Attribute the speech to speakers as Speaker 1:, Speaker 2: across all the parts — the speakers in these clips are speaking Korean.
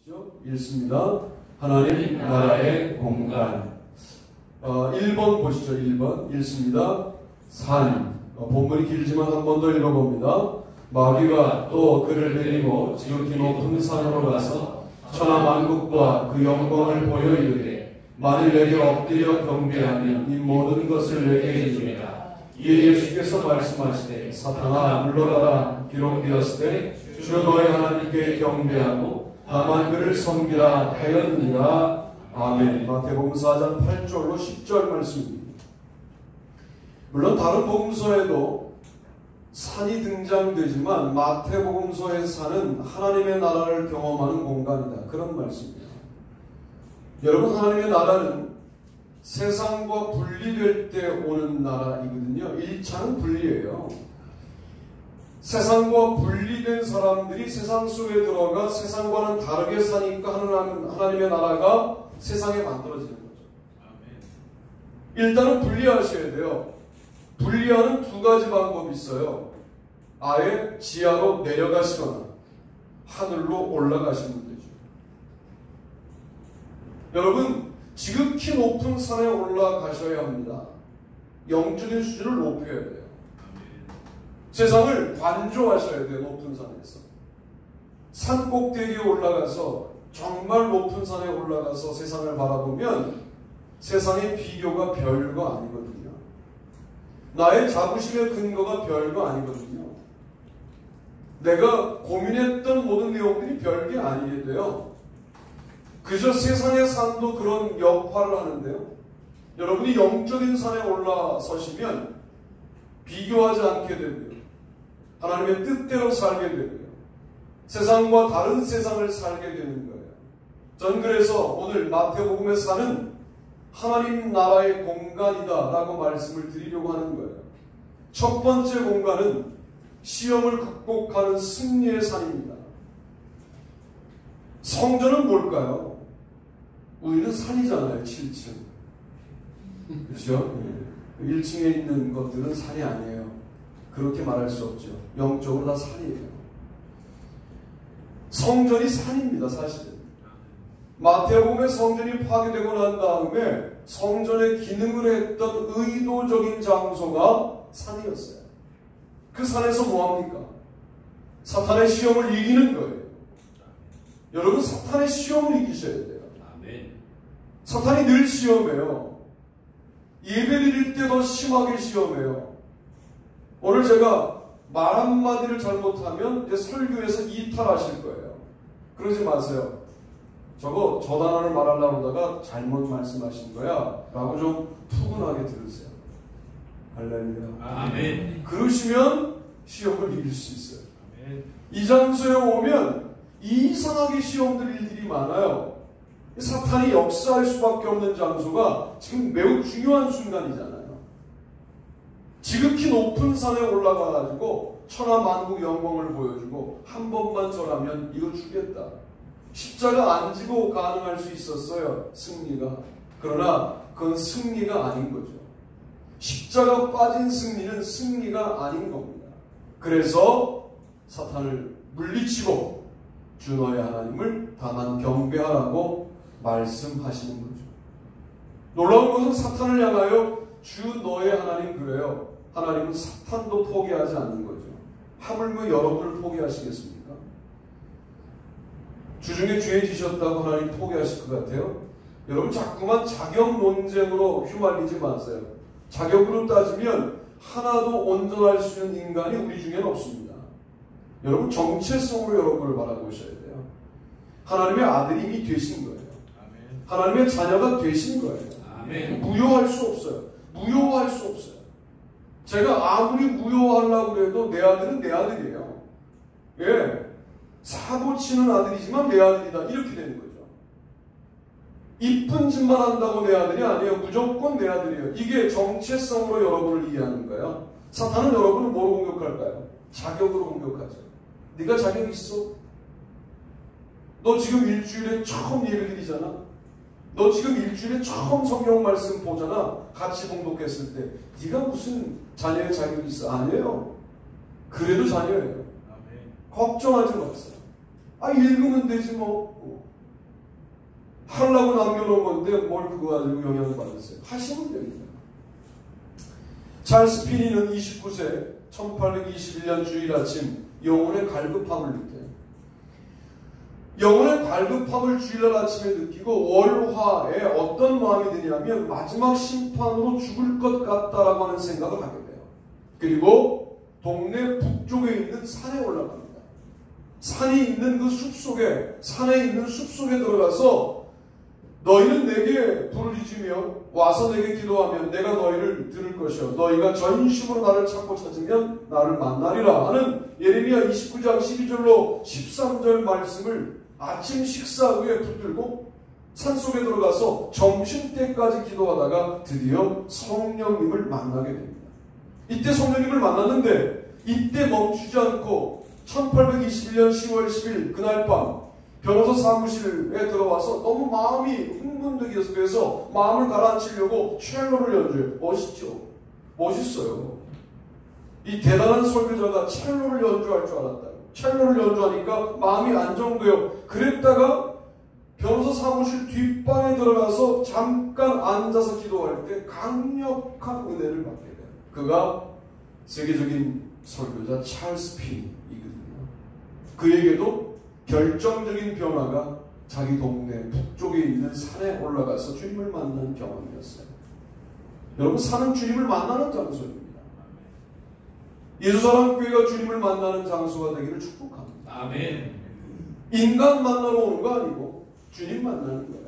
Speaker 1: 보시죠. 읽습니다. 하나님 나라의 공간. 1번 보시죠. 1번 읽습니다. 산. 본문이 길지만 한 번 더 읽어봅니다. 마귀가 또 그를 데리고 지극히 높은 산으로 가서 천하만국과 그 영광을 보여 이르되 만일 내게 엎드려 경배하면 이 모든 것을 내게 해주리라. 이에 예수께서 말씀하시되 사탄아 물러가라. 기록되었을 때 주 너의 하나님께 경배하고 다만 그를 섬기라 하였느니라. 아멘. 마태복음 4장 8절로 10절 말씀입니다. 물론 다른 복음서에도 산이 등장되지만 마태복음서의 산은 하나님의 나라를 경험하는 공간이다. 그런 말씀입니다. 여러분, 하나님의 나라는 세상과 분리될 때 오는 나라이거든요. 1차는 분리예요. 세상과 분리된 사람들이 세상 속에 들어가 세상과는 다르게 사니까 하나님의 나라가 세상에 만들어지는 거죠. 일단은 분리하셔야 돼요. 분리하는 두 가지 방법이 있어요. 아예 지하로 내려가시거나 하늘로 올라가시면 되죠. 여러분, 지극히 높은 산에 올라가셔야 합니다. 영적인 수준을 높여야 돼요. 세상을 관조하셔야 돼요. 높은 산에서. 산 꼭대기에 올라가서 정말 높은 산에 올라가서 세상을 바라보면 세상의 비교가 별거 아니거든요. 나의 자부심의 근거가 별거 아니거든요. 내가 고민했던 모든 내용들이 별게 아니게 돼요. 그저 세상의 산도 그런 역할을 하는데요. 여러분이 영적인 산에 올라서시면 비교하지 않게 되고요. 하나님의 뜻대로 살게 되고요. 세상과 다른 세상을 살게 되는 거예요. 전 그래서 오늘 마태복음의 산은 하나님 나라의 공간이다 라고 말씀을 드리려고 하는 거예요. 첫 번째 공간은 시험을 극복하는 승리의 산입니다. 성전은 뭘까요? 우리는 산이잖아요. 7층. 그렇죠? 1층에 있는 것들은 산이 아니에요. 그렇게 말할 수 없죠. 영적으로 다 산이에요. 성전이 산입니다. 사실은. 마태복음의 성전이 파괴되고 난 다음에 성전의 기능을 했던 의도적인 장소가 산이었어요. 그 산에서 뭐합니까? 사탄의 시험을 이기는 거예요. 여러분, 사탄의 시험을 이기셔야 돼요. 사탄이 늘 시험해요. 예배 드릴 때 더 심하게 시험해요. 오늘 제가 말 한마디를 잘못하면 이제 설교에서 이탈하실 거예요. 그러지 마세요. 저거 저 단어를 말하려고 하다가 잘못 말씀하신 거야 라고 좀 푸근하게 들으세요. 할렐루야.
Speaker 2: 아멘.
Speaker 1: 그러시면 시험을 이길 수 있어요.
Speaker 2: 아멘.
Speaker 1: 이 장소에 오면 이상하게 시험들 일들이 많아요. 사탄이 역사할 수밖에 없는 장소가 지금 매우 중요한 순간이잖아요. 지극히 높은 산에 올라가가지고 천하만국 영광을 보여주고 한 번만 절하면 이거 주겠다. 십자가 안 지고 가능할 수 있었어요. 승리가. 그러나 그건 승리가 아닌 거죠. 십자가 빠진 승리는 승리가 아닌 겁니다. 그래서 사탄을 물리치고 주 너의 하나님을 다만 경배하라고 말씀하시는 거죠. 놀라운 것은 사탄을 향하여 주 너의 하나님 그래요. 하나님은 사탄도 포기하지 않는 거죠. 하물며 여러분을 포기하시겠습니까? 주중에 죄지셨다고 하나님 포기하실 것 같아요? 여러분, 자꾸만 자격 논쟁으로 휘말리지 마세요. 자격으로 따지면 하나도 온전할 수 있는 인간이 우리 중에는 없습니다. 여러분, 정체성으로 여러분을 바라보셔야 돼요. 하나님의 아들이 이미 되신 거예요.
Speaker 2: 아멘.
Speaker 1: 하나님의 자녀가 되신 거예요.
Speaker 2: 아멘.
Speaker 1: 무효할 수 없어요. 무효할 수 없어요. 제가 아무리 무효하려고 해도 내 아들은 내 아들이에요. 예, 사고 치는 아들이지만 내 아들이다. 이렇게 되는 거죠. 이쁜 짓만 한다고 내 아들이 아니에요. 무조건 내 아들이에요. 이게 정체성으로 여러분을 이해하는 거예요. 사탄은 여러분을 뭐로 공격할까요? 자격으로 공격하죠. 네가 자격 있어? 너 지금 일주일에 처음 예배 드리잖아. 너 지금 일주일에 처음 성경 말씀 보잖아. 같이 봉독했을 때 네가 무슨 자녀의 자격이 있어? 아니에요. 그래도 자녀예요.
Speaker 2: 아멘.
Speaker 1: 걱정하지 마세요. 읽으면 되지 뭐. 하려고 남겨놓은 건데 뭘 그거 가지고 영향을 받으세요? 하시면 됩니다. 찰스 피니는 29세 1821년 주일 아침 영혼의 갈급함을 느껴요. 영혼의 갈급함을 주일날 아침에 느끼고 월화에 어떤 마음이 드냐면 마지막 심판으로 죽을 것 같다라고 하는 생각을 하게 돼요. 그리고 동네 북쪽에 있는 산에 올라갑니다. 산이 있는 그 숲속에, 산에 있는 숲속에 들어가서 너희는 내게 부르짖으며 와서 내게 기도하면 내가 너희를 들을 것이요 너희가 전심으로 나를 찾고 찾으면 나를 만나리라 하는 예레미야 29장 12절로 13절 말씀을 아침 식사 후에 붙들고 산속에 들어가서 점심때까지 기도하다가 드디어 성령님을 만나게 됩니다. 이때 성령님을 만났는데 이때 멈추지 않고 1821년 10월 10일 그날 밤 변호사 사무실에 들어와서 너무 마음이 흥분되기 위해서 마음을 가라앉히려고 첼로를 연주해요. 멋있죠? 멋있어요. 이 대단한 설교자가 첼로를 연주할 줄 알았다. 첼로를 연주하니까 마음이 안정돼요. 그랬다가 변호사 사무실 뒷방에 들어가서 잠깐 앉아서 기도할 때 강력한 은혜를 받게 돼요. 그가 세계적인 설교자 찰스 핀이거든요. 그에게도 결정적인 변화가 자기 동네 북쪽에 있는 산에 올라가서 주님을 만난 경험이었어요. 여러분, 산은 주님을 만나는 장소입니다. 예수사랑교회가 주님을 만나는 장소가 되기를 축복합니다.
Speaker 2: 아멘.
Speaker 1: 인간 만나러 오는 거 아니고 주님 만나는 거예요.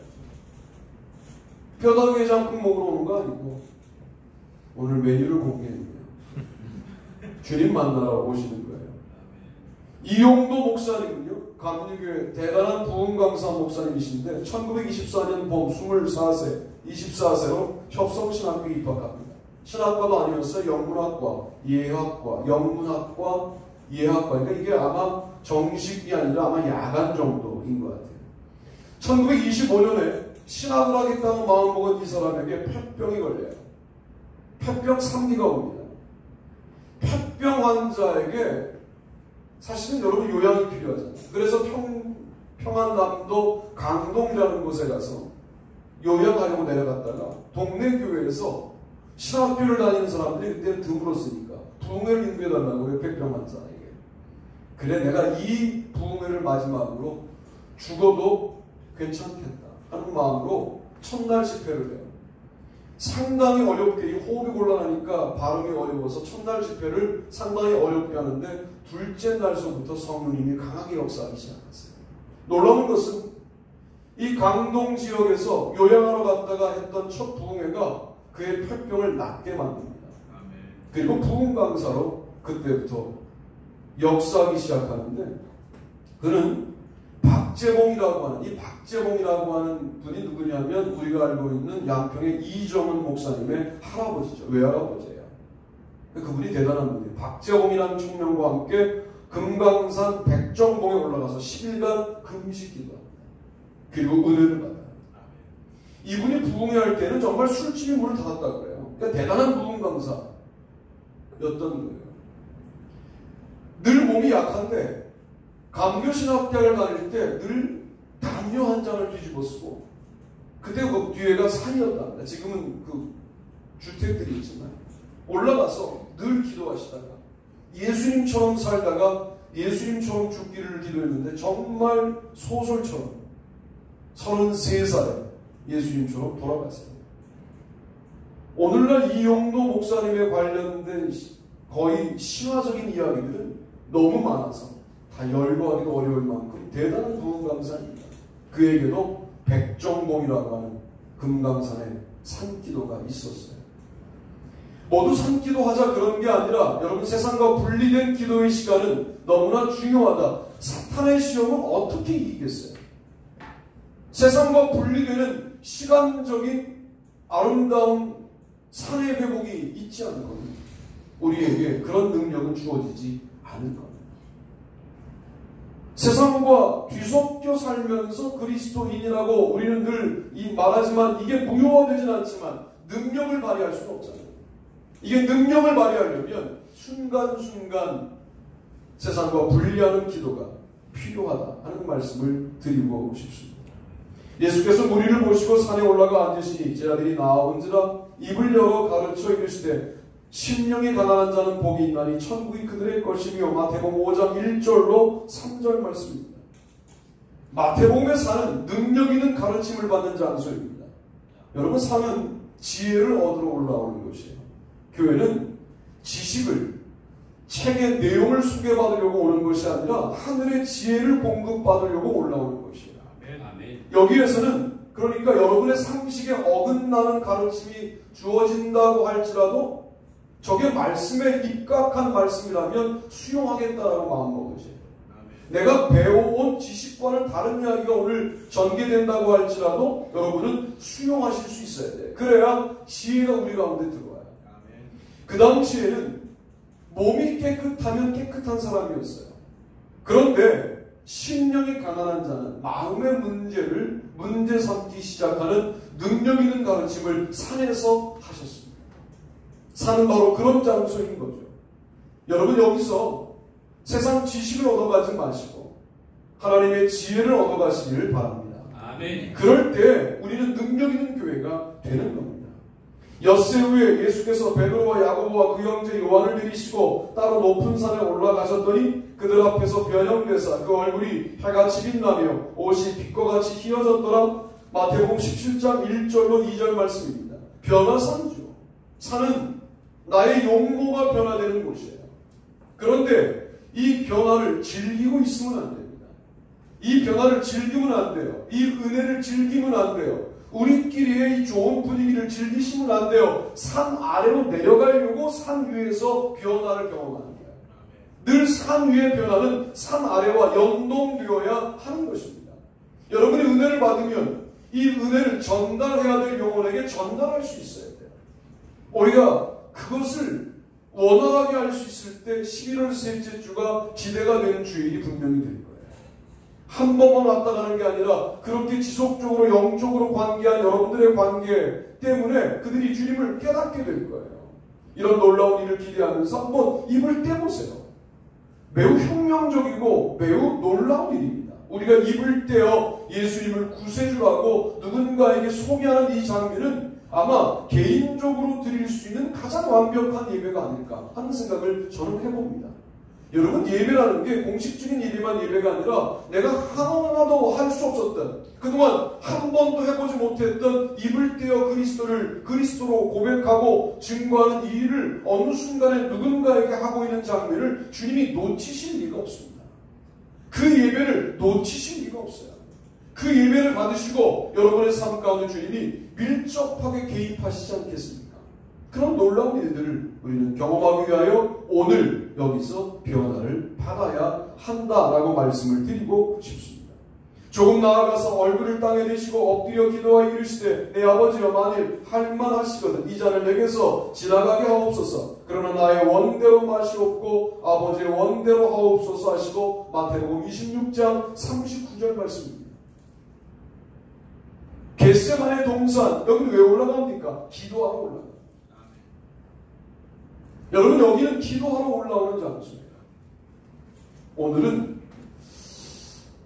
Speaker 1: 뼈다귀 장국 먹으러 오는 거 아니고 오늘 메뉴를 공개했네요. 주님 만나러 오시는 거예요. 이용도 목사님은요, 감리교회 대단한 부흥 강사 목사님이신데 1924년 봄 24세로 협성신학교에 입학합니다. 신학과도 아니었어요. 영문학과, 예학과, 영문학과, 예학과. 그러니까 이게 아마 정식이 아니라 아마 야간 정도인 것 같아요. 1925년에 신학을 하겠다고 마음먹은 이 사람에게 폐병이 걸려요. 폐병 3기가 옵니다. 폐병 환자에게 사실은 여러분 요양이 필요하잖아요. 그래서 평안남도 강동이라는 곳에 가서 요양하려고 내려갔다가 동네 교회에서 신학교를 다니는 사람들이 그때는 드물었으니까 부흥회를 인도해달라고 해요. 폐병 환자에게. 그래, 내가 이 부흥회를 마지막으로 죽어도 괜찮겠다 하는 마음으로 첫날 집회를 해요. 상당히 어렵게, 이 호흡이 곤란하니까 발음이 어려워서 첫날 집회를 상당히 어렵게 하는데 둘째 날서부터 성령님이 강하게 역사하기 시작했어요. 놀라운 것은 이 강동 지역에서 요양하러 갔다가 했던 첫 부흥회가 그의 폐병을 낫게 만듭니다. 그리고 부흥 강사로 그때부터 역사하기 시작하는데, 그는 박재봉이라고 하는, 이 박재봉이라고 하는 분이 누구냐면 우리가 알고 있는 양평의 이정은 목사님의 할아버지죠. 외할아버지예요. 그분이 대단한 분이에요. 박재봉이라는 청년과 함께 금강산 백정봉에 올라가서 10일간 금식기도합니다. 그리고 은혜를 받아요. 이분이 부흥회할 때는 정말 술집이 문을 닫았다고 그래요. 그러니까 대단한 부흥 강사였던 거예요. 늘 몸이 약한데 감교신학대학을 다닐 때 늘 담요 한 장을 뒤집어 쓰고, 그때 그 뒤에가 산이었답니다. 지금은 그 주택들이 있지만 올라가서 늘 기도하시다가 예수님처럼 살다가 예수님처럼 죽기를 기도했는데 정말 소설처럼 33살에 예수님처럼 돌아갔어요. 오늘날 이용도 목사님에 관련된 거의 신화적인 이야기들은 너무 많아서 다 열거하기도 어려울 만큼 대단한 부흥 강사입니다. 그에게도 백정봉이라고 하는 금강산에 산기도가 있었어요. 모두 산기도 하자 그런 게 아니라 여러분, 세상과 분리된 기도의 시간은 너무나 중요하다. 사탄의 시험은 어떻게 이기겠어요? 세상과 분리되는 시간적인 아름다운 산의 회복이 있지 않거든요. 우리에게 그런 능력은 주어지지 않을 겁니다. 세상과 뒤섞여 살면서 그리스도인이라고 우리는 늘 말하지만 이게 무효화되진 않지만 능력을 발휘할 수는 없잖아요. 이게 능력을 발휘하려면 순간순간 세상과 분리하는 기도가 필요하다 하는 말씀을 드리고 싶습니다. 예수께서 무리를 보시고 산에 올라가 앉으시니 제자들이 나아온지라 입을 열어 가르쳐 이르시되 심령이 가난한 자는 복이 있나니 천국이 그들의 것이며 마태복음 5장 1절로 3절 말씀입니다. 마태복음의 산은 능력 있는 가르침을 받는 장소입니다. 여러분, 산은 지혜를 얻으러 올라오는 곳이에요. 교회는 지식을, 책의 내용을 소개받으려고 오는 것이 아니라 하늘의 지혜를 공급받으려고 올라오는 것이에요. 여기에서는 그러니까 여러분의 상식에 어긋나는 가르침이 주어진다고 할지라도 저게 말씀에 입각한 말씀이라면 수용하겠다라고 마음먹으세요. 내가 배워온 지식과는 다른 이야기가 오늘 전개된다고 할지라도 여러분은 수용하실 수 있어야 돼요. 그래야 지혜가 우리 가운데 들어와요. 그 당시에는 몸이 깨끗하면 깨끗한 사람이었어요. 그런데 심령이 가난한 자는 마음의 문제를 문제 삼기 시작하는 능력 있는 가르침을 산에서 하셨습니다. 산은 바로 그런 장소인 거죠. 여러분, 여기서 세상 지식을 얻어가지 마시고 하나님의 지혜를 얻어가시기를 바랍니다.
Speaker 2: 아멘.
Speaker 1: 그럴 때 우리는 능력 있는 교회가 되는 겁니다. 엿새 후에 예수께서 베드로와 야고보와 그 형제 요한을 들이시고 따로 높은 산에 올라가셨더니 그들 앞에서 변형되사 그 얼굴이 해같이 빛나며 옷이 빛과 같이 희어졌더라. 마태복음 17장 1절로 2절 말씀입니다. 변화산이죠. 산은 나의 용모가 변화되는 곳이에요. 그런데 이 변화를 즐기고 있으면 안 됩니다. 이 변화를 즐기면 안 돼요. 이 은혜를 즐기면 안 돼요. 우리끼리의 이 좋은 분위기를 즐기시면 안 돼요. 산 아래로 내려가려고 산 위에서 변화를 경험하는 거예요. 늘 산 위의 변화는 산 아래와 연동되어야 하는 것입니다. 여러분이 은혜를 받으면 이 은혜를 전달해야 될 영혼에게 전달할 수 있어야 돼요. 우리가 그것을 원활하게 할 수 있을 때 11월 셋째 주가 기대가 되는 주일이 분명히 될 거예요. 한 번만 왔다 가는 게 아니라 그렇게 지속적으로 영적으로 관계한 여러분들의 관계 때문에 그들이 주님을 깨닫게 될 거예요. 이런 놀라운 일을 기대하면서 한번 입을 떼보세요. 매우 혁명적이고 매우 놀라운 일입니다. 우리가 입을 떼어 예수님을 구세주라고 누군가에게 소개하는 이 장면은 아마 개인적으로 드릴 수 있는 가장 완벽한 예배가 아닐까 하는 생각을 저는 해봅니다. 여러분, 예배라는 게 공식적인 예배만 예배가 아니라 내가 하나도 할 수 없었던, 그동안 한 번도 해보지 못했던 입을 떼어 그리스도로 고백하고 증거하는 이 일을 어느 순간에 누군가에게 하고 있는 장면을 주님이 놓치실 리가 없습니다. 그 예배를 놓치실 리가 없어요. 그 예배를 받으시고 여러분의 삶 가운데 주님이 밀접하게 개입하시지 않겠습니까? 그런 놀라운 일들을 우리는 경험하기 위하여 오늘 여기서 변화를 받아야 한다라고 말씀을 드리고 싶습니다. 조금 나아가서 얼굴을 땅에 대시고 엎드려 기도하여 이르시되 내 아버지여 만일 할만하시거든 이 잔을 내게서 지나가게 하옵소서. 그러나 나의 원대로 마시옵고 아버지의 원대로 하옵소서 하시고 마태복음 26장 39절 말씀입니다. 겟세마네 동산, 여기는 왜 올라갑니까? 기도하러 올라갑니다. 여러분, 여기는 기도하러 올라오는 장소예요. 오늘은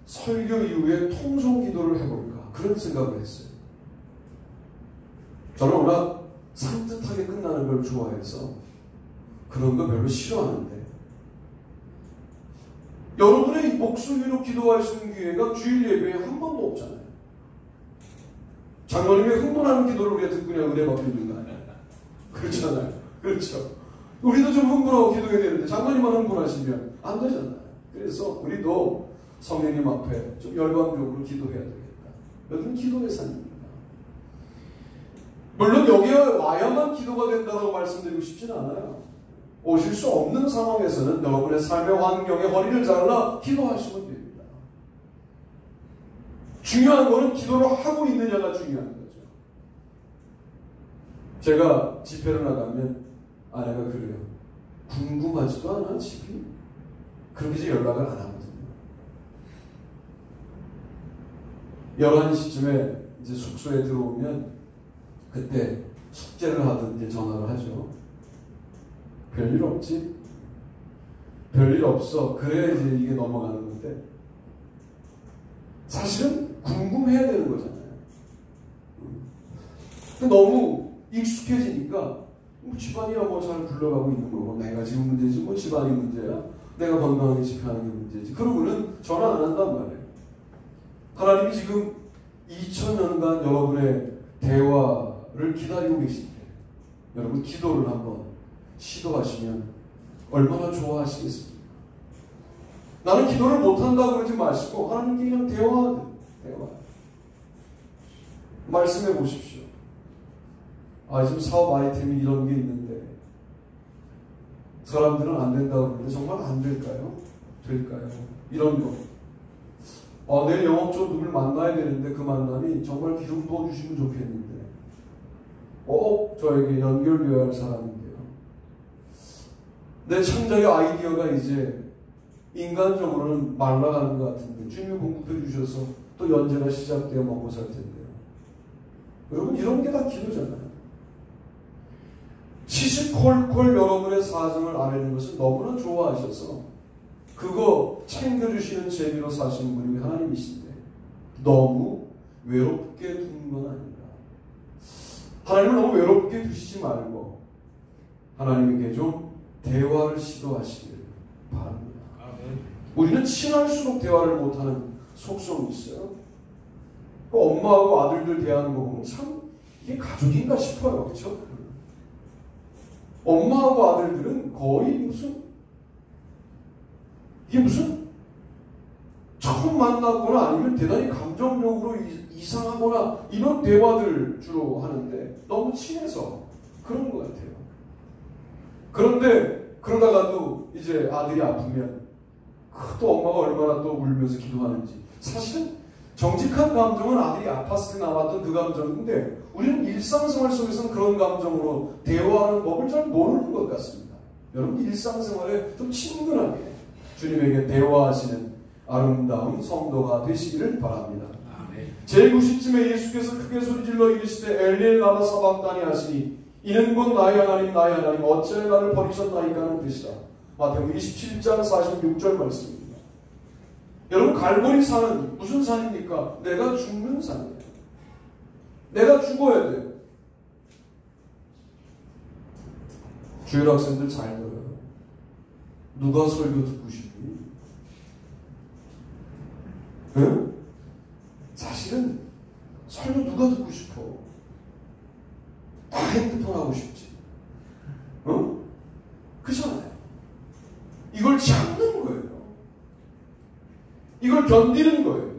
Speaker 1: 설교 이후에 통성 기도를 해볼까 그런 생각을 했어요. 저는 워낙 산뜻하게 끝나는 걸 좋아해서 그런 거 별로 싫어하는데 여러분의 목소리로 기도할 수 있는 기회가 주일 예배에 한 번도 없잖아요. 장로님의 흥분하는 기도를 우리가 듣고 그냥 은혜 받는 거 아니야? 그렇잖아요. 그렇죠. 우리도 좀 흥분하고 기도해야 되는데 장로님만 흥분하시면 안 되잖아요. 그래서 우리도 성령님 앞에 좀 열광적으로 기도해야 되겠다. 여기는 기도의 산입니다. 물론 여기에 와야만 기도가 된다고 말씀드리고 싶지는 않아요. 오실 수 없는 상황에서는 여러분의 삶의 환경에 허리를 잘라 기도하시면 됩니다. 중요한 거는 기도를 하고 있느냐가 중요한 거죠. 제가 집회를 나가면 아내가 그래요. 궁금하지도 않아 집이? 그렇게 이제 연락을 안 하거든요. 11시쯤에 이제 숙소에 들어오면 그때 숙제를 하든 이제 전화를 하죠. 별일 없지? 별일 없어. 그래야 이제 이게 넘어가는 건데 사실은 궁금해야 되는 거잖아요. 너무 익숙해지니까 집안이야 뭐 잘 굴러가고 있는 거고 내가 지금 문제지 뭐 집안이 문제야. 내가 건강하게 집회하는 게 문제지. 그러고는 전화 안 한단 말이에요. 하나님이 지금 2000년간 여러분의 대화를 기다리고 계신데 여러분 기도를 한번 시도하시면 얼마나 좋아하시겠습니까? 나는 기도를 못한다고 그러지 마시고 하나님께 그냥 대화. 말씀해 보십시오. 지금 사업 아이템이 이런 게 있는데 사람들은 안 된다고 그러는데 정말 안 될까요? 될까요? 이런 거. 내일 영업적으로 누굴 만나야 되는데 그 만남이 정말 기름 부어주시면 좋겠는데 저에게 연결되어야 할 사람인데요. 내 창작의 아이디어가 이제 인간적으로는 말라가는 것 같은데 주님이 공급해 주셔서 또 연재가 시작되어 먹고 살 텐데요. 여러분 이런 게 다 기도잖아요. 시시콜콜 여러분의 사정을 아뢰는 것을 너무나 좋아하셔서 그거 챙겨주시는 재미로 사시는 분이 하나님이신데 너무 외롭게 두는 건 아닌가. 하나님을 너무 외롭게 두시지 말고 하나님에게 좀 대화를 시도하시길 바랍니다. 우리는 친할수록 대화를 못하는 속성이 있어요. 엄마하고 아들들 대하는 거 보면 참 이게 가족인가 싶어요. 그렇죠? 엄마하고 아들들은 거의 이게 무슨 처음 만나거나 아니면 대단히 감정적으로 이상하거나 이런 대화들 주로 하는데 너무 친해서 그런 것 같아요. 그런데 그러다가도 이제 아들이 아프면 또 엄마가 얼마나 또 울면서 기도하는지. 사실은 정직한 감정은 아들이 아팠을 때 나왔던 그 감정인데 우리는 일상생활 속에서는 그런 감정으로 대화하는 법을 잘 모르는 것 같습니다. 여러분 일상생활에 좀 친근하게 주님에게 대화하시는 아름다운 성도가 되시기를 바랍니다. 제9시쯤에 예수께서 크게 소리질러 이르시되 엘리엘 라마 사박다니 하시니 이는 곧 나의 하나님 나의 하나님 어찌하여 나를 버리셨나이까 하는 뜻이라. 마태복음 27장 46절 말씀입니다. 여러분 갈보리 산은 무슨 산입니까? 내가 죽는 산이에요. 내가 죽어야 돼요. 주일 학생들 잘 들어요. 누가 설교 듣고 싶니? 응? 사실은 설교 누가 듣고 싶어? 다 핸드폰 하고 싶지. 응? 그렇잖아요. 이걸 참는 거예요. 이걸 견디는 거예요.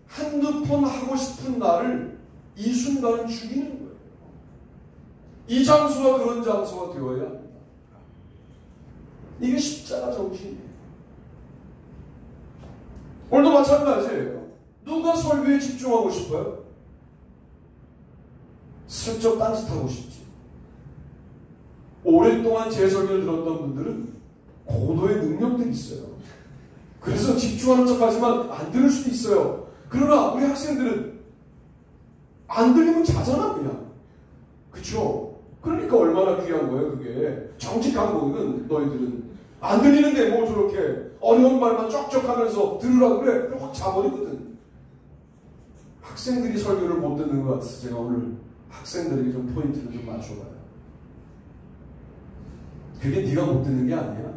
Speaker 1: 한두 번 하고 싶은 나를 이 순간은 죽이는 거예요. 이 장소가 그런 장소가 되어야 합니다. 이게 십자가 정신이에요. 오늘도 마찬가지예요. 누가 설교에 집중하고 싶어요? 슬쩍 딴짓하고 싶지. 오랫동안 제 설교를 들었던 분들은 고도의 능력들이 있어요. 그래서 집중하는 척하지만 안 들을 수도 있어요. 그러나 우리 학생들은 안 들리면 자잖아 그냥. 그쵸? 그러니까 얼마나 귀한 거예요 그게. 정직한 거는 너희들은 안 들리는데 뭐 저렇게 어려운 말만 쩍쩍하면서 들으라고 그래. 그럼 확 자버리거든. 학생들이 설교를 못 듣는 것 같아서 제가 오늘 학생들에게 좀 포인트를 좀 맞춰봐요. 그게 네가 못 듣는 게 아니야.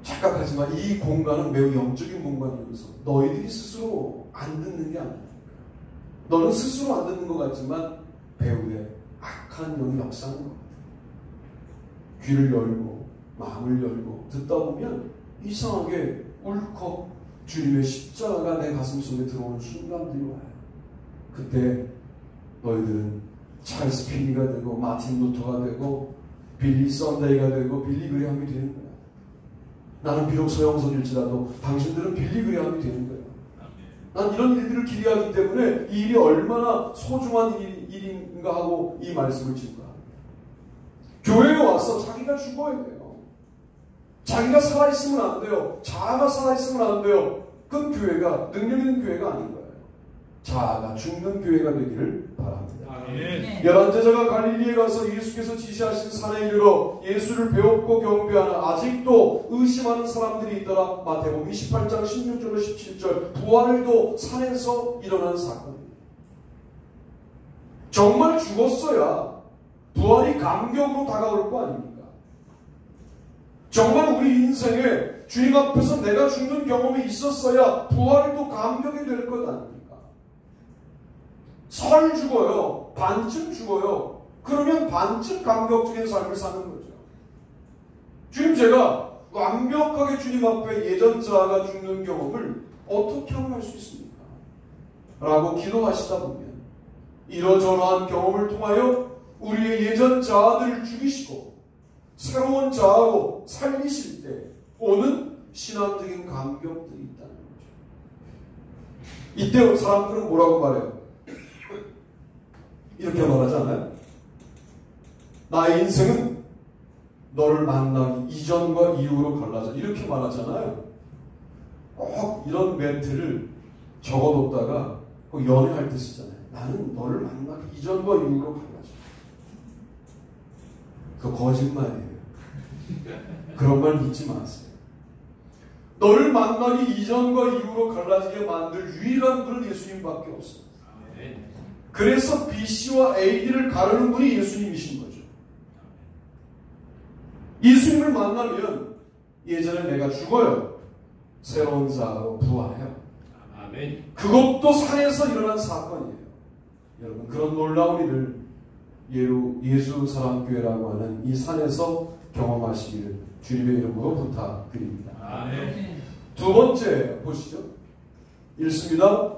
Speaker 1: 착각하지만 이 공간은 매우 영적인 공간이면서 너희들이 스스로 안 듣는 게 아니야. 너는 스스로 안 듣는 것 같지만 배후에 악한 영이 역사하는 것 같아. 귀를 열고 마음을 열고 듣다 보면 이상하게 울컥 주님의 십자가가 내 가슴 속에 들어오는 순간들이 와요. 그때 너희들은 찰스 피니가 되고 마틴 루터가 되고 빌리 썬데이가 되고 빌리 그레함이 되는 거야. 나는 비록 서영선일지라도 당신들은 빌리 그레함이 되는 거예요. 난 이런 일들을 기대하기 때문에 이 일이 얼마나 소중한 일인가 하고 이 말씀을 증거합니다. 교회에 와서 자기가 죽어야 돼요. 자기가 살아있으면 안 돼요. 자아가 살아있으면 안 돼요. 그건 교회가 능력 있는 교회가 아닌 거예요. 자아가 죽는 교회가 되기를 바랍니다.
Speaker 2: 네.
Speaker 1: 11제자가 갈릴리에 가서 예수께서 지시하신 산에 이르러 예수를 배웠고 경배하는 아직도 의심하는 사람들이 있더라. 마태복음 28장 16절로 17절 부활도 산에서 일어난 사건입니다. 정말 죽었어야 부활이 감격으로 다가올 거 아닙니까? 정말 우리 인생에 주님 앞에서 내가 죽는 경험이 있었어야 부활이 또 감격이 될 것 아닙니까? 설 죽어요. 반쯤 죽어요. 그러면 반쯤 감격적인 삶을 사는 거죠. 주님, 제가 완벽하게 주님 앞에 예전 자아가 죽는 경험을 어떻게 하면 할 수 있습니까? 라고 기도하시다 보면 이러저러한 경험을 통하여 우리의 예전 자아들을 죽이시고 새로운 자아로 살리실 때 오는 신앙적인 감격들이 있다는 거죠. 이때 사람들은 뭐라고 말해요? 이렇게 말하잖아요. 나의 인생은 너를 만나기 이전과 이후로 갈라져. 이렇게 말하잖아요. 꼭 이런 멘트를 적어뒀다가 꼭 연애할 때 쓰잖아요. 나는 너를 만나기 이전과 이후로 갈라져. 그거 거짓말이에요. 그런 말 믿지 마세요. 너를 만나기 이전과 이후로 갈라지게 만들 유일한 분은 예수님밖에 없어요. 그래서 BC와 AD를 가르는 분이 예수님이신 거죠. 예수님을 만나면 예전에 내가 죽어요. 새로운 자아로 부활해요.
Speaker 2: 아멘.
Speaker 1: 그것도 산에서 일어난 사건이에요. 여러분, 그런 놀라운 일을 예수 사랑교회라고 하는 이 산에서 경험하시기를 주님의 이름으로 부탁드립니다.
Speaker 2: 아멘.
Speaker 1: 두 번째 보시죠. 읽습니다.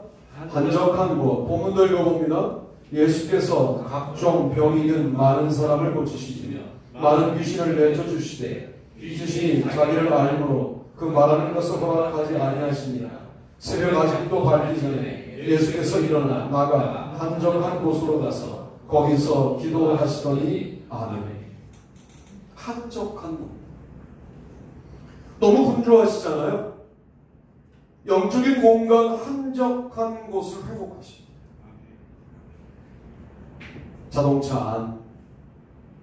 Speaker 1: 한적한 곳. 본문도 읽어봅니다. 예수께서 각종 병이 든 많은 사람을 고치시며 많은 귀신을 내쫓으시되 귀신이 자기를 알므로 그 말하는 것을 허락하지 아니하시니라. 새벽 아직도 밝기 전에 예수께서 일어나 나가 한적한 곳으로 가서 거기서 기도하시더니 아멘. 한적한 곳. 너무 분주하시잖아요. 영적인 공간 한적한 곳을 회복하십니다. 자동차 안.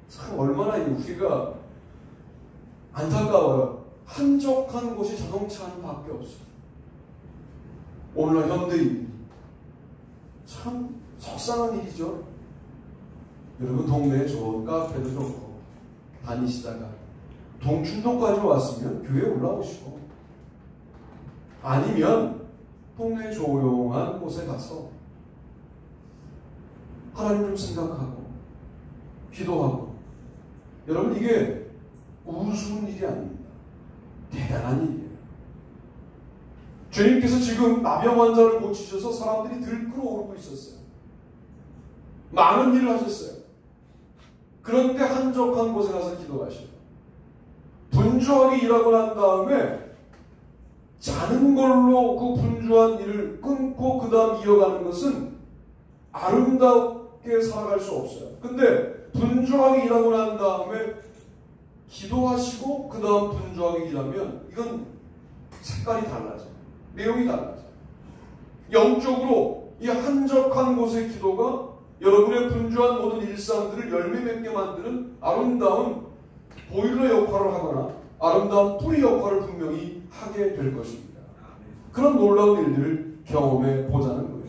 Speaker 1: 참 얼마나 우리가 안타까워요. 한적한 곳이 자동차 안밖에 없어요. 오늘날 현대인 참 속상한 일이죠. 여러분, 동네에 좋은 카페도 좋고 다니시다가 동춘동까지 왔으면 교회에 올라오시고, 아니면 동네 조용한 곳에 가서 하나님 좀 생각하고 기도하고. 여러분, 이게 우스운 일이 아닙니다. 대단한 일이에요. 주님께서 지금 나병 환자를 고치셔서 사람들이 들끓어 오르고 있었어요. 많은 일을 하셨어요. 그런데 한적한 곳에 가서 기도하셔요. 분주하게 일하고 난 다음에 자는 걸로 그 분주한 일을 끊고 그 다음 이어가는 것은 아름답게 살아갈 수 없어요. 근데 분주하게 일하고 난 다음에 기도하시고 그 다음 분주하게 일하면 이건 색깔이 달라져요. 내용이 달라져요. 영적으로 이 한적한 곳의 기도가 여러분의 분주한 모든 일상들을 열매 맺게 만드는 아름다운 보일러 역할을 하거나 아름다운 뿌리 역할을 분명히 하게 될 것입니다. 그런 놀라운 일들을 경험해 보자는 거예요.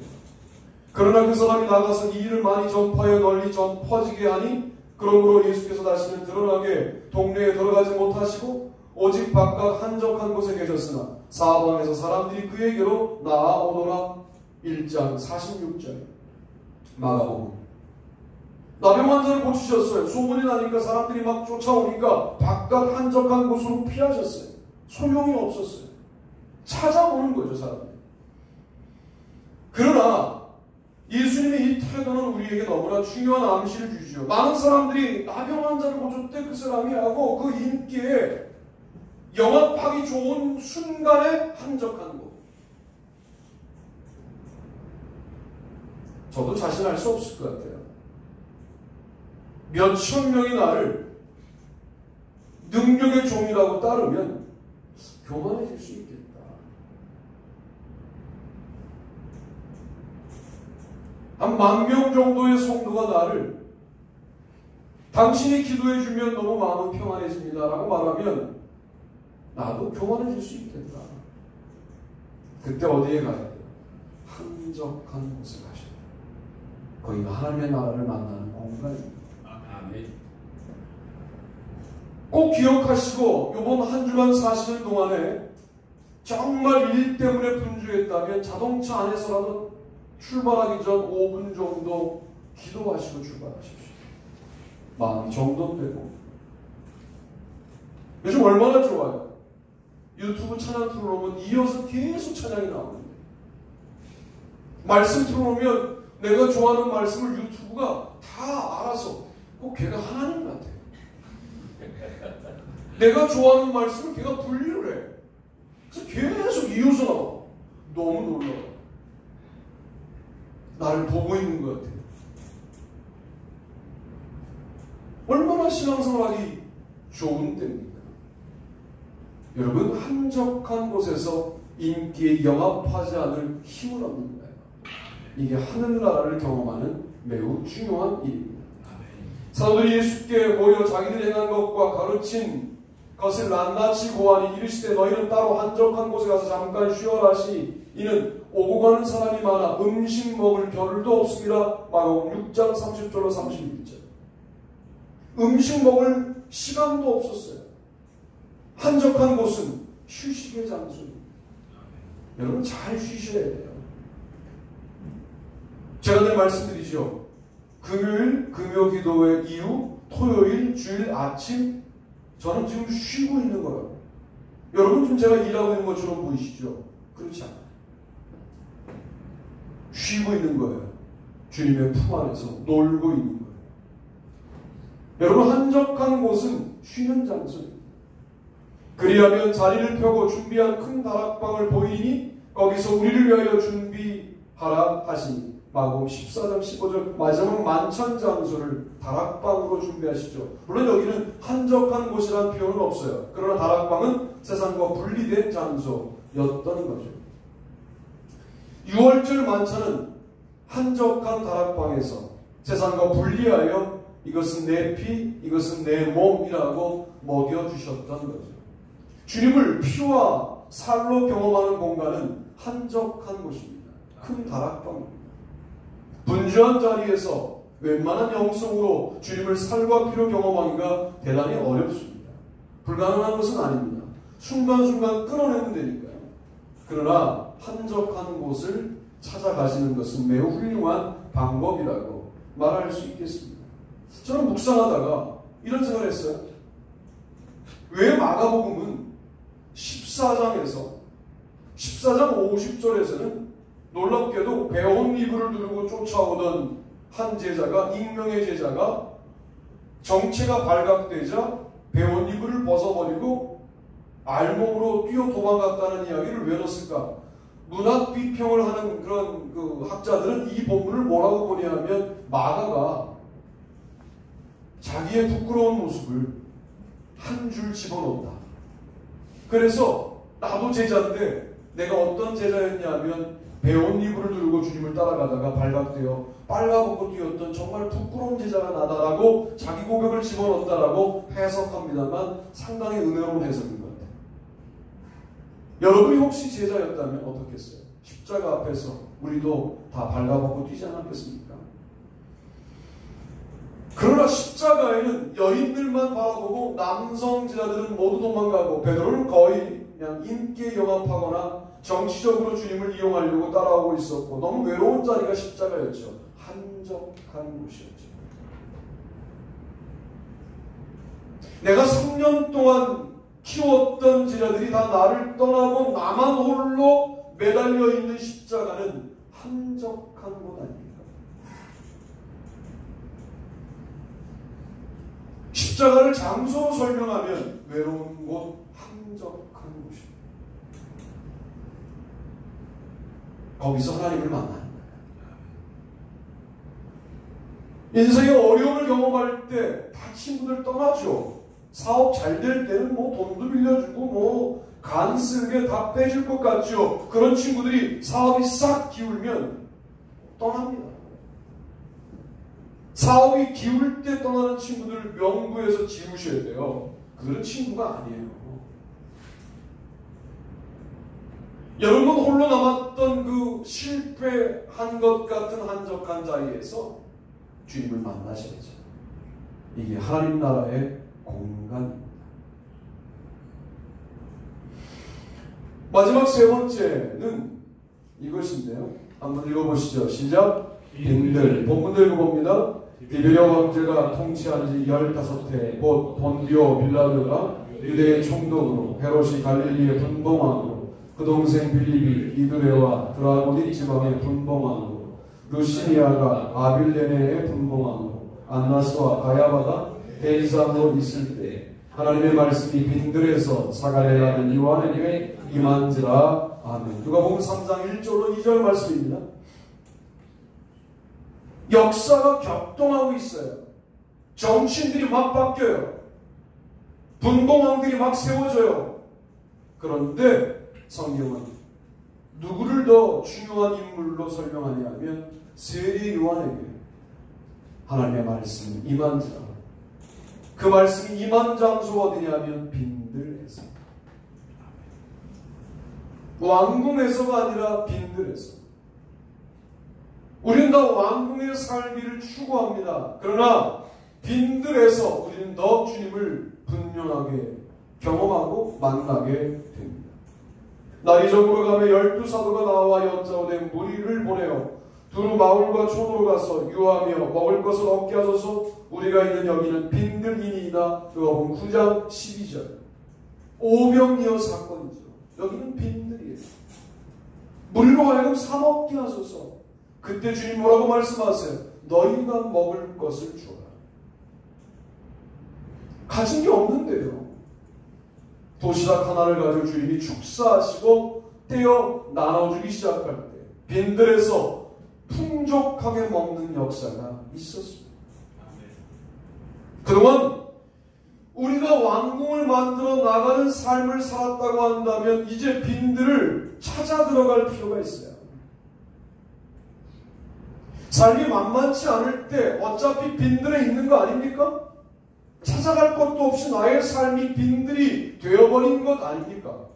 Speaker 1: 그러나 그 사람이 나가서 이 일을 많이 전파하여 널리 퍼지게 하니 그러므로 예수께서 다시는 드러나게 동네에 들어가지 못하시고 오직 바깥 한적한 곳에 계셨으나 사방에서 사람들이 그에게로 나아오더라. 1장 46절 마가복음. 나병 환자를 고치셨어요. 소문이 나니까 사람들이 막 쫓아오니까 바깥 한적한 곳으로 피하셨어요. 소용이 없었어요. 찾아오는 거죠, 사람들이. 그러나 예수님의 이 태도는 우리에게 너무나 중요한 암시를 주죠. 많은 사람들이 나병 환자를 고쳤대 그 사람이 하고 그 인기에 영합하기 좋은 순간에 한적한 곳. 저도 자신할 수 없을 것 같아요. 몇천 명이 나를 능력의 종이라고 따르면 교만해질 수 있겠다. 한 10,000명 정도의 성도가 나를 당신이 기도해주면 너무 마음은 평안해집니다 라고 말하면 나도 교만해질 수 있겠다. 그때 어디에 가야 돼요? 한적한 곳에 가셔야 돼요. 거기가 하나님의 나라를 만나는 공간입니다.
Speaker 2: 아멘.
Speaker 1: 꼭 기억하시고 이번 한 주간 사시는 동안에 정말 일 때문에 분주했다면 자동차 안에서라도 출발하기 전 5분 정도 기도하시고 출발하십시오. 마음이 정돈되고. 요즘 얼마나 좋아요. 유튜브 찬양 틀어놓으면 이어서 계속 찬양이 나오는데, 말씀 틀어놓으면 내가 좋아하는 말씀을 유튜브가 다 알아서 꼭 걔가 하나님 같아. 내가 좋아하는 말씀을 걔가 분리를 해. 그래서 계속 이어서 나와. 너무 놀라워. 나를 보고 있는 것 같아. 얼마나 신앙생활하기 좋은 때입니까? 여러분, 한적한 곳에서 인기에 영합하지 않을 힘을 얻는 거예요. 이게 하늘나라를 경험하는 매우 중요한 일입니다. 사도들이 예수께 모여 자기들이 행한 것과 가르친 것을 낱낱이 고하니 이르시되 너희는 따로 한적한 곳에 가서 잠깐 쉬어라 하시니 이는 오고 가는 사람이 많아 음식 먹을 겨를도 없으리라. 마가복음 6장 30절로 31절. 음식 먹을 시간도 없었어요. 한적한 곳은 휴식의 장소입니다. 여러분 잘 쉬셔야 돼요. 제가 늘 말씀드리죠. 금요일 금요 기도회 이후 토요일 주일 아침 저는 지금 쉬고 있는 거라고. 여러분 지금 제가 일하고 있는 것처럼 보이시죠? 그렇지 않아요. 쉬고 있는 거예요. 주님의 품 안에서 놀고 있는 거예요. 여러분 한적한 곳은 쉬는 장소입니다. 그리하면 자리를 펴고 준비한 큰 다락방을 보이니 거기서 우리를 위하여 준비하라 하시니 마가복음 14장 15절 마지막 만찬 장소를 다락방으로 준비하시죠. 물론 여기는 한적한 곳이라는 표현은 없어요. 그러나 다락방은 세상과 분리된 장소였던 거죠. 6월절 만찬은 한적한 다락방에서 세상과 분리하여 이것은 내 피, 이것은 내 몸이라고 먹여주셨던 거죠. 주님을 피와 살로 경험하는 공간은 한적한 곳입니다. 큰 다락방입니다. 분주한 자리에서 웬만한 영성으로 주님을 살과 피로 경험하기가 대단히 어렵습니다. 불가능한 것은 아닙니다. 순간순간 끌어내면 되니까요. 그러나 한적한 곳을 찾아가시는 것은 매우 훌륭한 방법이라고 말할 수 있겠습니다. 저는 묵상하다가 이런 생각을 했어요. 왜 마가복음은 14장 50절에서는 놀랍게도 배운 이불을 두르고 쫓아오던 한 제자가, 익명의 제자가 정체가 발각되자 배운 이불을 벗어버리고 알몸으로 뛰어 도망갔다는 이야기를 왜 넣었을까? 문학 비평을 하는 그런 학자들은 이 본문을 뭐라고 보냐면 마가가 자기의 부끄러운 모습을 한 줄 집어넣었다. 그래서 나도 제자인데 내가 어떤 제자였냐면 배운 이불을 들고 주님을 따라가다가 발각되어 빨가벗고 뛰었던 정말 부끄러운 제자가 나다라고 자기 고백을 집어넣었다라고 해석합니다만 상당히 은혜로운 해석인 것 같아요. 여러분이 혹시 제자였다면 어떻겠어요? 십자가 앞에서 우리도 다 발가벗고 뛰지 않았겠습니까? 그러나 십자가에는 여인들만 바라보고 남성 제자들은 모두 도망가고 베드로는 거의 그냥 인기에 영합하거나 정치적으로 주님을 이용하려고 따라오고 있었고 너무 외로운 자리가 십자가였죠. 한적한 곳이었죠. 내가 3년 동안 키웠던 제자들이 다 나를 떠나고 나만 홀로 매달려 있는 십자가는 한적한 곳 아닙니까? 십자가를 장소로 설명하면 외로운 곳, 한적한 곳입니다. 거기서 하나님을 만나는 거예요. 인생의 어려움을 경험할 때 다 친구들 떠나죠. 사업 잘 될 때는 뭐 돈도 빌려주고 뭐 간 쓸게 다 빼줄 것 같죠. 그런 친구들이 사업이 싹 기울면 떠납니다. 사업이 기울 때 떠나는 친구들 명부에서 지우셔야 돼요. 그런 친구가 아니에요. 여러분 홀로 남았던 그 그 실패한 것 같은 한적한 자리에서 주님을 만나셔야죠. 이게 하나님 나라의 공간입니다. 마지막 세 번째는 이것인데요. 한번 읽어보시죠. 시작. 빈들. 본문도 읽어봅니다. 디베리오 황제가 통치한 지 15해 곧 본디오 빌라도가 유대의 총독으로 헤롯이 갈릴리의 분봉왕으로 그 동생 빌립이 이두레와 드라고니 지방의 분봉왕으로 루시니아가 아빌레네의 분봉왕으로 안나스와 가야바가 대리사로 있을 때 하나님의 말씀이 빈들에서 사가랴라는 요한에게 임한지라. 아멘. 누가복음 3장 1절로 2절 말씀입니다. 역사가 격동하고 있어요. 정치인들이 막 바뀌어요. 분봉왕들이 막 세워져요. 그런데 성경은 누구를 더 중요한 인물로 설명하냐 하면 세례 요한에게 하나님의 말씀이 임한지라. 그 말씀이 임한 장소가 어디냐면 빈들에서, 왕궁에서가 아니라 빈들에서. 우리는 다 왕궁의 살기를 추구합니다. 그러나 빈들에서 우리는 더 주님을 분명하게 경험하고 만나게 됩니다. 날이 저물어 가며 12사도가 나와 연자오된 무리를 보내어 두루 마을과 촌으로 가서 유하며 먹을 것을 얻게 하소서. 우리가 있는 여기는 빈들이니이다. 누가복음 9장 12절. 오병이어 사건이죠. 여기는 빈들이에요. 무리로 하여금 사 먹게 하소서. 그때 주님 뭐라고 말씀하세요? 너희가 먹을 것을 주어라. 가진 게 없는데요. 도시락 하나를 가지고 주님이 축사하시고 떼어 나눠주기 시작할 때 빈들에서 풍족하게 먹는 역사가 있었습니다. 그동안 우리가 왕궁을 만들어 나가는 삶을 살았다고 한다면 이제 빈들을 찾아 들어갈 필요가 있어요. 삶이 만만치 않을 때 어차피 빈들에 있는 거 아닙니까? 찾아갈 것도 없이 나의 삶이 빈들이 되어버린 것 아닙니까?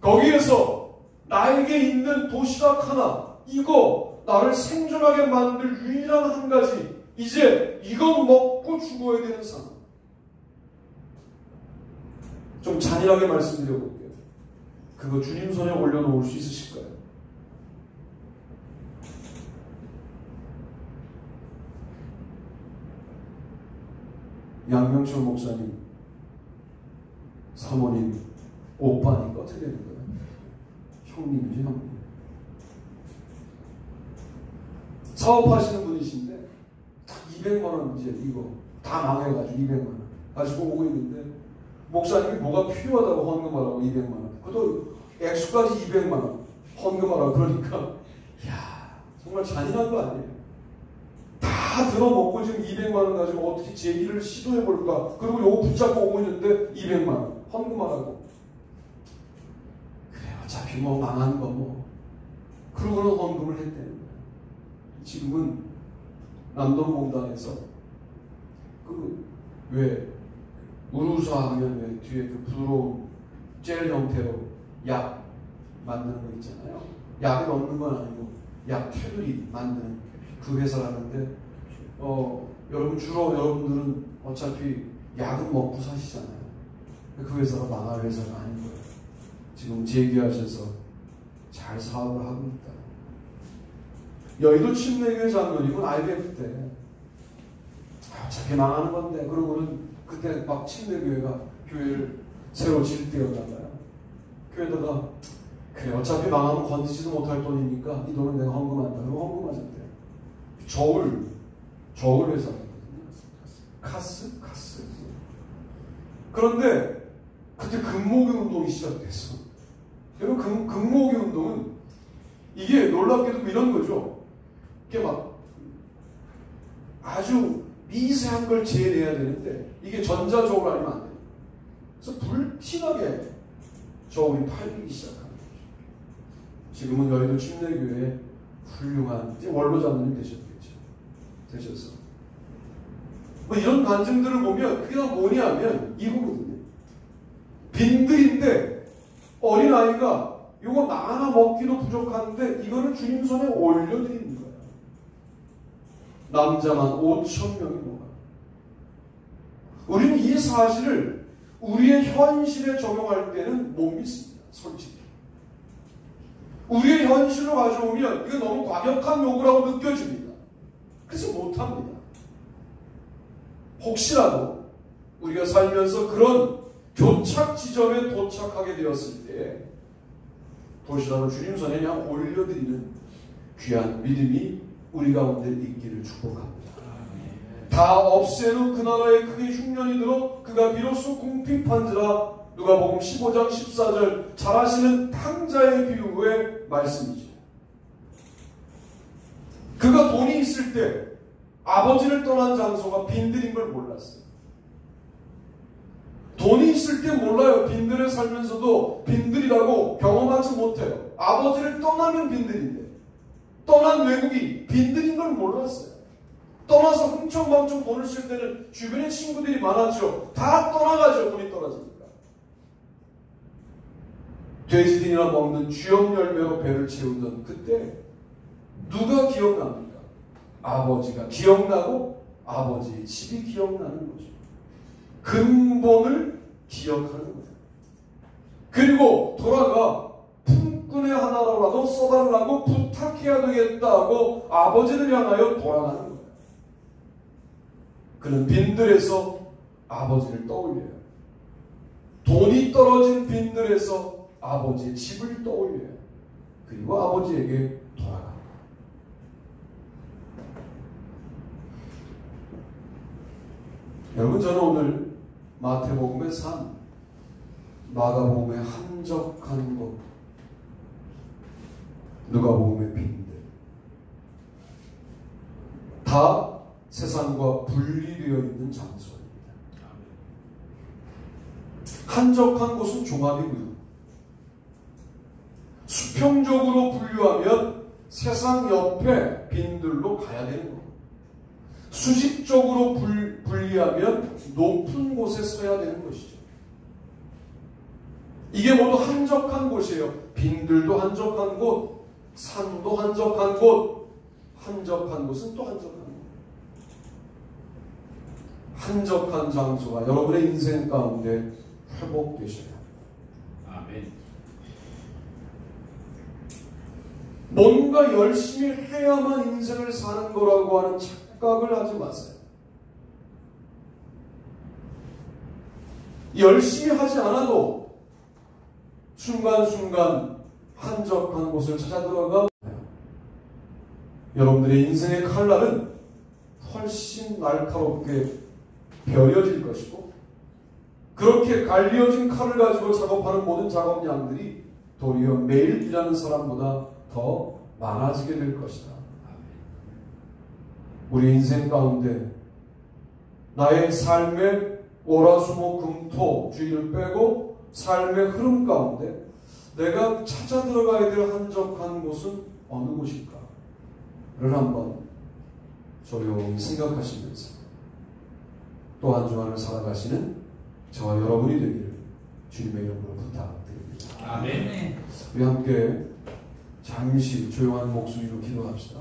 Speaker 1: 거기에서 나에게 있는 도시락 하나, 이거 나를 생존하게 만들 유일한 한 가지, 이제 이거 먹고 죽어야 되는 상황. 좀 잔인하게 말씀드려볼게요. 그거 주님 손에 올려놓을 수 있으실까요? 양명철 목사님 사모님 오빠니까 어떻게 되는 거예요? 형님이지, 형님. 사업하시는 분이신데 딱 200만 원 이제 이거 다 망해가지고 200만 원 가지고 오고 있는데 목사님이 뭐가 필요하다고 헌금하라고 200만 원. 그것도 액수까지 200만 원 헌금하라고. 그러니까 이야, 정말 잔인한 거 아니에요? 다 들어먹고 지금 200만 원 가지고 어떻게 재기를 시도해볼까? 그리고 요거 붙잡고 오고 있는데 200만 원 헌금하라고. 그래, 어차피 뭐 망한 거 뭐. 그러고는 헌금을 했다는 거예요. 지금은 남동공단에서 왜 우루사 하면 왜 뒤에 그 부드러운 젤 형태로 약 만드는 거 있잖아요. 약을 넣는 건 아니고 약 테두리 만드는 그 회사라는데 여러분들은 어차피 약은 먹고 사시잖아요. 그 회사가 망할 회사가 아닌 거예요. 지금 재기하셔서 잘 사업을 하고 있다. 여의도 침례교회 장로님은 IMF 때 어차피 망하는 건데, 그러고는 그때 막 침례교회가 교회를 새로 질 때였나봐요. 교회다가 그래, 어차피 망하면 건드지도 못할 돈이니까 이 돈은 내가 헌금한다. 그러고 헌금하셨대요. 저울 회사거든요. 카스. 그런데 그때 금모기 운동이 시작됐어. 여러분, 금모기 운동은 이게 놀랍게도 이런 거죠. 이게 막 아주 미세한 걸 재내야 되는데 이게 전자저울 아니면 안 돼요. 그래서 불티나게 저울이 팔리기 시작한 거죠. 지금은 여의도 침례교회에 훌륭한 이제 원로장로님 되셔서 뭐 이런 간증들을 보면 그게 다 뭐냐면 이거거든요. 빈들인데 어린아이가 이거 나 하나 먹기도 부족한데 이거를 주님 손에 올려드리는 거예요. 남자만 5,000명이 먹어요. 우리는 이 사실을 우리의 현실에 적용할 때는 못 믿습니다. 솔직히. 우리의 현실로 가져오면 이거 너무 과격한 요구라고 느껴집니다. 그래서 못합니다. 혹시라도 우리가 살면서 그런 교착 지점에 도착하게 되었을 때 도시락을 주님 손에 그냥 올려드리는 귀한 믿음이 우리 가운데 있기를 축복합니다. 다 없애는 그 나라에 크게 흉년이 들어 그가 비로소 궁핍한지라. 누가복음 15장 14절 잘 아시는 탕자의 비유의 말씀이죠. 그가 돈이 있을 때 아버지를 떠난 장소가 빈들인 걸 몰랐어요. 돈이 있을 때 몰라요. 빈들에 살면서도 빈들이라고 경험하지 못해요. 아버지를 떠나면 빈들인데 떠난 외국이 빈들인 걸 몰랐어요. 떠나서 흥청망청 돈을 쓸 때는 주변에 친구들이 많았죠. 다 떠나가죠. 돈이 떨어지니까. 돼지들이나 먹는 쥐염 열매로 배를 채우던 그때 누가 기억납니까? 아버지가 기억나고 아버지의 집이 기억나는 거죠. 근본을 기억하는 거예요. 그리고 돌아가 품꾼의 하나라도 써달라고 부탁해야 되겠다고 아버지를 향하여 돌아가는 거예요. 그는 빈들에서 아버지를 떠올려요. 돈이 떨어진 빈들에서 아버지의 집을 떠올려요. 그리고 아버지에게 돌아갑니다. 여러분, 저는 오늘 마태복음의 산, 마가복음의 한적한 곳, 누가복음의 빈들, 다 세상과 분리되어 있는 장소입니다. 한적한 곳은 종합이고요. 수평적으로 분류하면 세상 옆에 빈들로 가야 되는 거고, 수직적으로 분리하면 높은 곳에 서야 되는 것이죠. 이게 모두 한적한 곳이에요. 빈들도 한적한 곳, 산도 한적한 곳, 한적한 곳은 또 한적한 곳. 한적한 장소가 여러분의 인생 가운데 회복되셔야 합니다.
Speaker 2: 아멘.
Speaker 1: 뭔가 열심히 해야만 인생을 사는 거라고 하는 착각을 하지 마세요. 열심히 하지 않아도 순간순간 한적한 곳을 찾아 들어가 여러분들의 인생의 칼날은 훨씬 날카롭게 벼려질 것이고, 그렇게 갈리어진 칼을 가지고 작업하는 모든 작업량들이 도리어 매일 일하는 사람보다 더 많아지게 될 것이다. 우리 인생 가운데 나의 삶의 월화수목금토 주일을 빼고 삶의 흐름 가운데 내가 찾아 들어가야 될 한적한 곳은 어느 곳일까를 한번 조용히 생각하시면서 또 한 주간을 살아가시는 저와 여러분이 되기를 주님의 이름으로 부탁드립니다.
Speaker 2: 아멘.
Speaker 1: 우리 함께 잠시 조용한 목소리로 기도합시다.